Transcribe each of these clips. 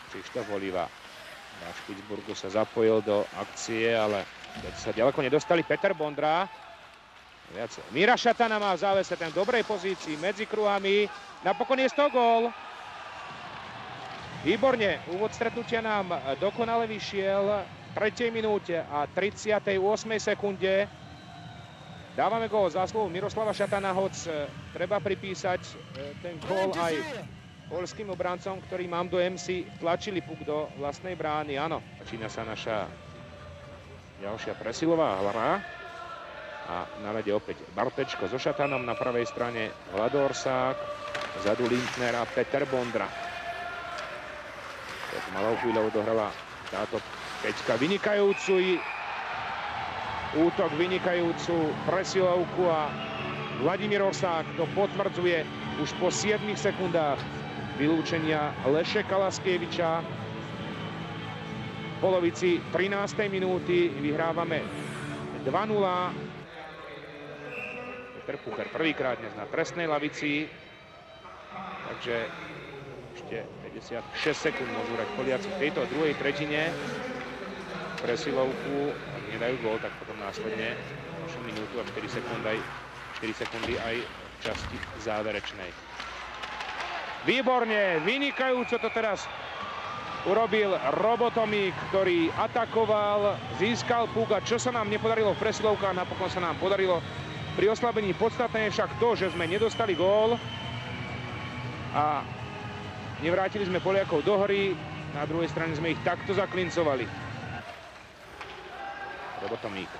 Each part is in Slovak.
Krištof Oliva na Špicburgu sa zapojil do akcie, ale sa ďaleko nedostali. Peter Bondra. Míra Šatana má v závese ten v dobrej pozícii medzi kruhami. Napokon je to gól. Výborne, úvod stretnutia nám dokonale vyšiel v 3. minúte a 38. sekunde. Dávame gól zásluhou Miroslava Šatana, hoc treba pripísať ten gól aj poľským obrancom, ktorí, mám dojem, si tlačili puk do vlastnej brány. Áno, začína sa naša ďalšia presilová hra. A na lede opäť Bartečko so Šatanom, na pravej strane Vlado Orsák, vzadu Lindner a Peter Bondra. Tak malou chvíľou dohrala táto peťka vynikajúcu útok, vynikajúcu presilovku a Vladimír Orsák to potvrdzuje už po 7 sekundách vylúčenia Lešeka Laskieviča. V polovici 13. minúty vyhrávame 2-0. Peter Pucher prvýkrát dnes na trestnej lavici, takže ešte 56 sekúnd môžu hrať Poliaci v tejto druhej tretine. Presilovku, ak nedajú gól, tak potom následne ďalšiu minútu a 4 sekundy aj v časti záverečnej. Výborne, vynikajúco to teraz urobil Robotomík, ktorý atakoval, získal puk a čo sa nám nepodarilo v presilovkách, napokon sa nám podarilo pri oslabení. Podstatné je však to, že sme nedostali gól a nevrátili sme Poliakov do hry. Na druhej strane sme ich takto zaklincovali. Robotomík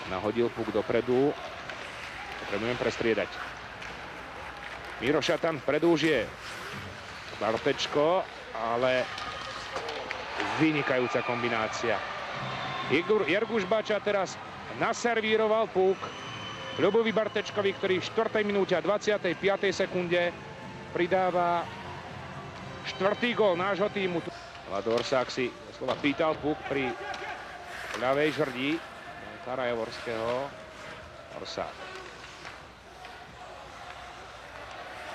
nahodil puk dopredu. Potrebujeme prestriedať. Miro Šatan vpredu už je Bartečko, ale vynikajúca kombinácia. Jerguš Bača teraz naservíroval puk Ľubovi Bartečkovi, ktorý v 4. minúte a 25. sekunde pridáva 4. gól nášho týmu. Vlado Orsák si doslova pýtal puk pri ľavej žrdi Brankára Javorského. Orsák.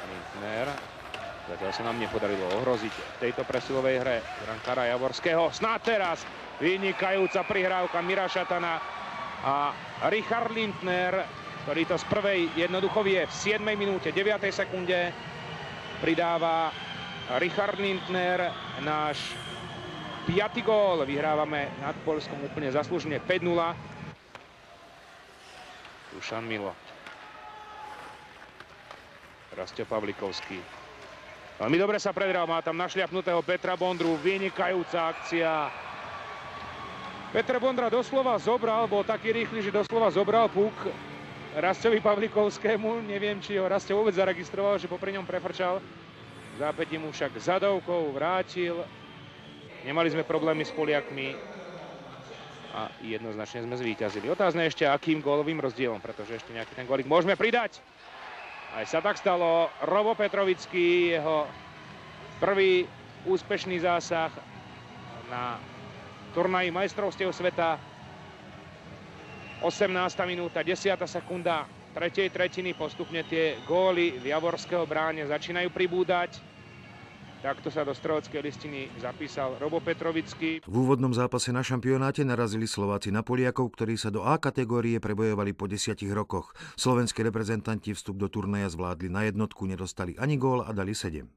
Lindner. Zatiaľ sa nám nepodarilo ohroziť v tejto presilovej hre Brankára Javorského. Snáď teraz vynikajúca prihrávka Mira Šatana a Richard Lindner, ktorý to z prvej jednoducho vie. V 7. minúte, 9. sekunde pridáva Richard Lindner náš 5. gól. Vyhrávame nad Poľskom úplne zaslužne 5-0. Dušan Milo. Rastio Pavlikovský. Veľmi dobre sa predral, má tam našliapnutého Petra Bondru. Vynikajúca akcia. Petr Bondra doslova zobral, bol taký rýchly, že doslova zobral puk Rastiovi Pavlikovskému. Neviem, či ho Rastio vôbec zaregistroval, že popri ňom prefrčal. Zápätí mu však zadovkou vrátil. Nemali sme problémy s Poliakmi a jednoznačne sme zvíťazili. Otázne ešte, akým gólovým rozdielom, pretože ešte nejaký ten gólik môžeme pridať. Aj sa tak stalo. Robo Petrovický, jeho prvý úspešný zásah na turnaji majstrovstiev sveta. 18. minúta, 10. sekunda 3. tretiny. Postupne tie góly v Javorského bráne začínajú pribúdať. Takto sa do streleckej listiny zapísal Robo Petrovický. V úvodnom zápase na šampionáte narazili Slováci na Poliakov, ktorí sa do A kategórie prebojovali po 10 rokoch. Slovenskí reprezentanti vstup do turnaja zvládli na jednotku, nedostali ani gól a dali 7.